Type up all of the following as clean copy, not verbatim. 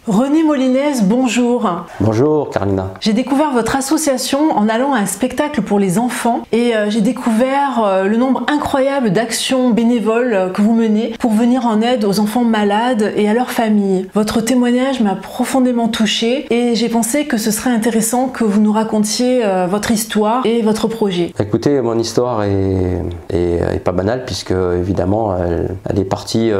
René Molinès, bonjour. Bonjour Carolina. J'ai découvert votre association en allant à un spectacle pour les enfants et j'ai découvert le nombre incroyable d'actions bénévoles que vous menez pour venir en aide aux enfants malades et à leurs familles. Votre témoignage m'a profondément touchée et j'ai pensé que ce serait intéressant que vous nous racontiez votre histoire et votre projet. Écoutez, mon histoire est pas banale puisque évidemment elle est partie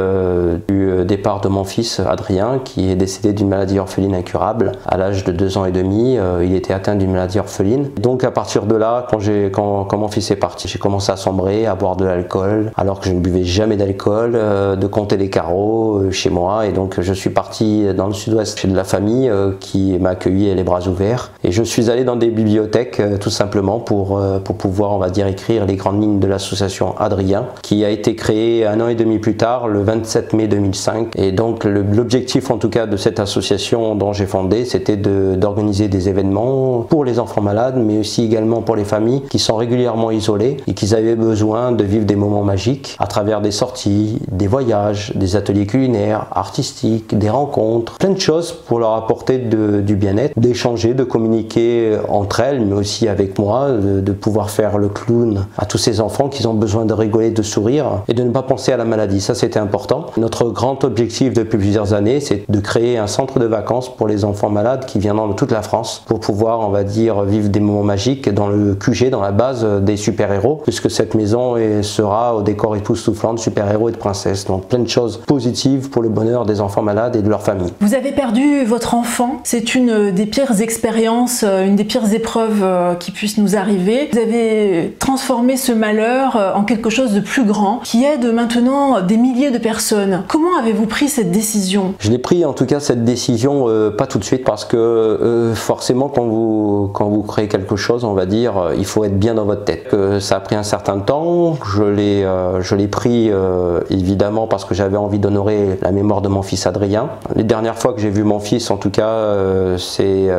du départ de mon fils Adrien qui est décédé d'une maladie orpheline incurable à l'âge de 2 ans et demi. Il était atteint d'une maladie orpheline. Donc à partir de là, quand mon fils est parti, j'ai commencé à sombrer, à boire de l'alcool alors que je ne buvais jamais d'alcool, de compter les carreaux chez moi. Et donc je suis parti dans le sud-ouest chez de la famille qui m'a accueilli les bras ouverts. Et je suis allé dans des bibliothèques tout simplement pour pouvoir, on va dire, écrire les grandes lignes de l'association Adrien qui a été créée 1 an et demi plus tard, le 27 mai 2005. Et donc l'objectif en tout cas de cette association dont j'ai fondé, c'était d'organiser des événements pour les enfants malades, mais aussi également pour les familles qui sont régulièrement isolées et qui avaient besoin de vivre des moments magiques à travers des sorties, des voyages, des ateliers culinaires, artistiques, des rencontres, plein de choses pour leur apporter du bien-être, d'échanger, de communiquer entre elles, mais aussi avec moi, de pouvoir faire le clown à tous ces enfants qui ont besoin de rigoler, de sourire et de ne pas penser à la maladie. Ça, c'était important. Notre grand objectif depuis plusieurs années, c'est de créer un centre de vacances pour les enfants malades qui viendront de toute la France pour pouvoir, on va dire, vivre des moments magiques dans le QG, dans la base des super-héros, puisque cette maison sera au décor époustouflant de super-héros et de princesses. Donc plein de choses positives pour le bonheur des enfants malades et de leur famille. Vous avez perdu votre enfant, c'est une des pires expériences, une des pires épreuves qui puissent nous arriver. Vous avez transformé ce malheur en quelque chose de plus grand qui aide maintenant des milliers de personnes. Comment avez-vous pris cette décision? Je l'ai pris en tout cas cette décision pas tout de suite parce que forcément quand vous créez quelque chose, on va dire, il faut être bien dans votre tête. Ça a pris un certain temps, je l'ai pris évidemment parce que j'avais envie d'honorer la mémoire de mon fils Adrien. Les dernières fois que j'ai vu mon fils, en tout cas,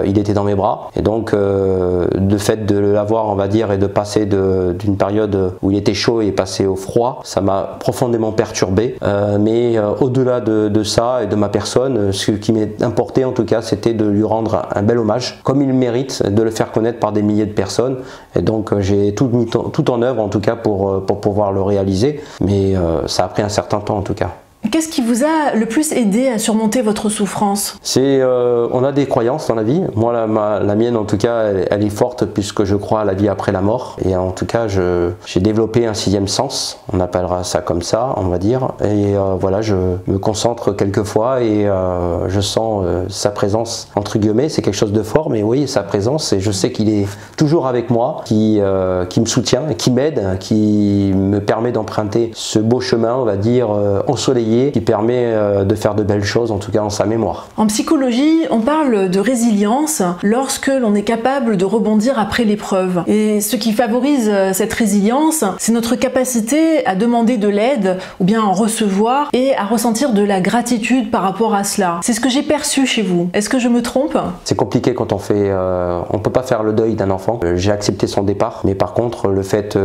il était dans mes bras et donc le fait de l'avoir, on va dire, et de passer d'une période où il était chaud et passer au froid, ça m'a profondément perturbé. Mais au-delà de ça et de ma personne, ce qui m'est importé en tout cas, c'était de lui rendre un bel hommage, comme il le mérite, de le faire connaître par des milliers de personnes. Et donc j'ai tout mis tout en œuvre en tout cas pour pouvoir le réaliser, mais ça a pris un certain temps en tout cas. Qu'est-ce qui vous a le plus aidé à surmonter votre souffrance? On a des croyances dans la vie. Moi, la mienne, en tout cas, elle est forte puisque je crois à la vie après la mort. Et en tout cas, j'ai développé un 6e sens. On appellera ça comme ça, on va dire. Et voilà, je me concentre quelquefois et je sens sa présence, entre guillemets. C'est quelque chose de fort, mais oui, sa présence. Et je sais qu'il est toujours avec moi, qui me soutient, qui m'aide, qui me permet d'emprunter ce beau chemin, on va dire, ensoleillé, qui permet de faire de belles choses, en tout cas en sa mémoire. En psychologie, on parle de résilience lorsque l'on est capable de rebondir après l'épreuve. Et ce qui favorise cette résilience, c'est notre capacité à demander de l'aide ou bien en recevoir et à ressentir de la gratitude par rapport à cela. C'est ce que j'ai perçu chez vous. Est-ce que je me trompe? C'est compliqué quand on peut pas faire le deuil d'un enfant. J'ai accepté son départ, mais par contre le fait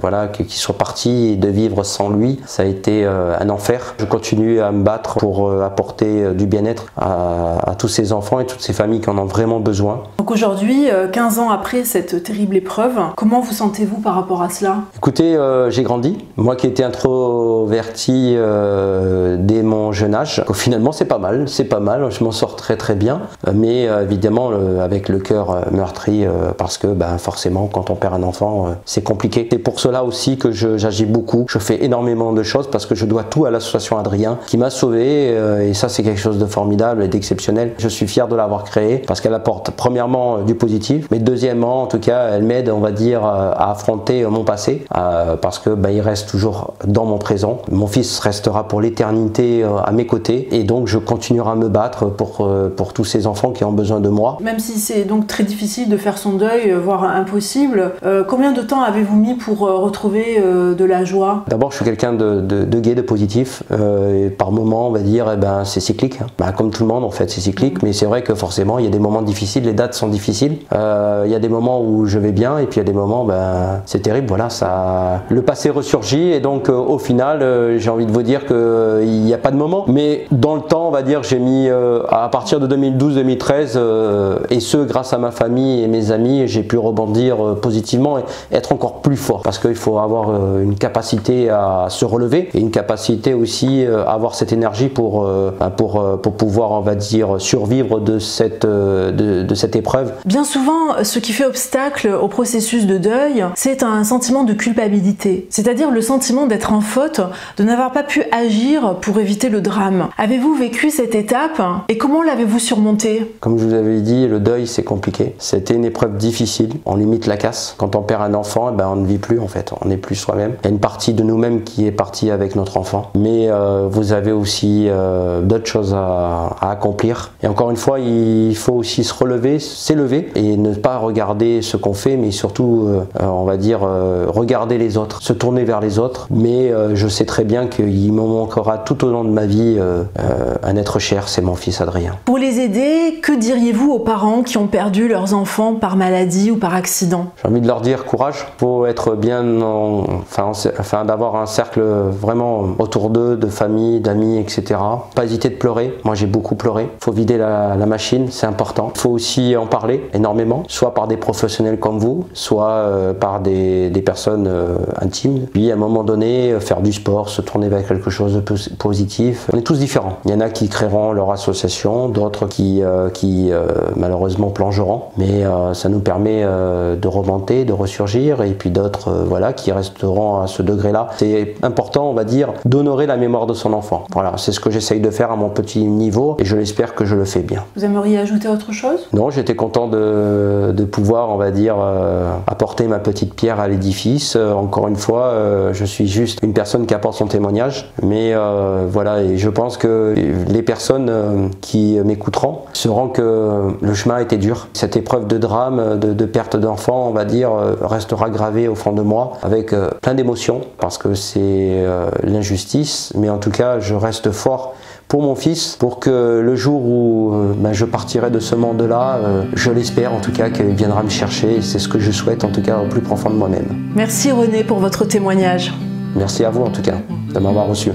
voilà, qu'il soit parti et de vivre sans lui, ça a été un enfer. Je continue à me battre pour apporter du bien-être à tous ces enfants et toutes ces familles qui en ont vraiment besoin. Donc aujourd'hui, 15 ans après cette terrible épreuve, comment vous sentez-vous par rapport à cela? Écoutez, j'ai grandi. Moi qui étais introverti dès mon jeune âge, finalement c'est pas mal, je m'en sors très très bien, mais évidemment avec le cœur meurtri parce que forcément quand on perd un enfant c'est compliqué. C'est pour cela aussi que j'agis beaucoup, je fais énormément de choses parce que je dois tout à l'association Adrien qui m'a sauvé et ça c'est quelque chose de formidable et d'exceptionnel. Je suis fier de l'avoir créée parce qu'elle apporte premièrement du positif, mais deuxièmement en tout cas elle m'aide, on va dire, à affronter mon passé parce que il reste toujours dans mon présent. Mon fils restera pour l'éternité à mes côtés et donc je continuerai à me battre pour tous ces enfants qui ont besoin de moi. Même si c'est donc très difficile de faire son deuil, voire impossible, combien de temps avez-vous mis pour retrouver de la joie? D'abord je suis quelqu'un de de gai, de positif. Et par moments, on va dire, c'est cyclique. Comme tout le monde, en fait, c'est cyclique. Mais c'est vrai que forcément, il y a des moments difficiles, les dates sont difficiles. Il y a des moments où je vais bien, et puis il y a des moments, c'est terrible. Voilà, le passé ressurgit, et donc au final, j'ai envie de vous dire qu'il n'y a pas de moment. Mais dans le temps, on va dire, j'ai mis, à partir de 2012-2013, et ce, grâce à ma famille et mes amis, j'ai pu rebondir positivement et être encore plus fort. Parce qu'il faut avoir une capacité à se relever, et une capacité aussi à avoir cette énergie pour pouvoir, on va dire, survivre de cette épreuve. Bien souvent, ce qui fait obstacle au processus de deuil, c'est un sentiment de culpabilité. C'est-à-dire le sentiment d'être en faute, de n'avoir pas pu agir pour éviter le drame. Avez-vous vécu cette étape et comment l'avez-vous surmontée? Comme je vous avais dit, le deuil, c'est compliqué. C'était une épreuve difficile. On limite la casse. Quand on perd un enfant, on ne vit plus, en fait. On n'est plus soi-même. Il y a une partie de nous-mêmes qui est partie avec notre enfant. Mais vous avez aussi d'autres choses à accomplir. Et encore une fois, il faut aussi se relever, s'élever, et ne pas regarder ce qu'on fait, mais surtout, on va dire, regarder les autres, se tourner vers les autres. Mais je sais très bien qu'il me manquera tout au long de ma vie un être cher, c'est mon fils Adrien. Pour les aider, que diriez-vous aux parents qui ont perdu leurs enfants par maladie ou par accident? J'ai envie de leur dire courage. Il faut être bien, enfin d'avoir un cercle vraiment autour d'eux, de famille, d'amis, etc. Pas hésiter de pleurer. Moi, j'ai beaucoup pleuré. Il faut vider la machine, c'est important. Il faut aussi en parler énormément, soit par des professionnels comme vous, soit par des personnes intimes. Puis à un moment donné, faire du sport, se tourner vers quelque chose de positif. On est tous différents. Il y en a qui créeront leur association, d'autres qui malheureusement plongeront. Mais ça nous permet de remonter, de ressurgir, et puis d'autres qui resteront à ce degré-là. C'est important, on va dire, d'honorer la mémoire de son enfant. Voilà, c'est ce que j'essaye de faire à mon petit niveau, et je l'espère que je le fais bien. Vous aimeriez ajouter autre chose? Non, j'étais content de pouvoir, on va dire, apporter ma petite pierre à l'édifice. Encore une fois, je suis juste une personne qui apporte son témoignage, mais voilà, et je pense que les personnes qui m'écouteront sauront que le chemin a été dur. Cette épreuve de drame, de perte d'enfant, on va dire, restera gravée au fond de moi avec plein d'émotions, parce que c'est l'injustice, mais en tout cas, je reste fort pour mon fils, pour que le jour où je partirai de ce monde-là, je l'espère en tout cas qu'il viendra me chercher, et c'est ce que je souhaite en tout cas au plus profond de moi-même. Merci René pour votre témoignage. Merci à vous en tout cas de m'avoir reçu.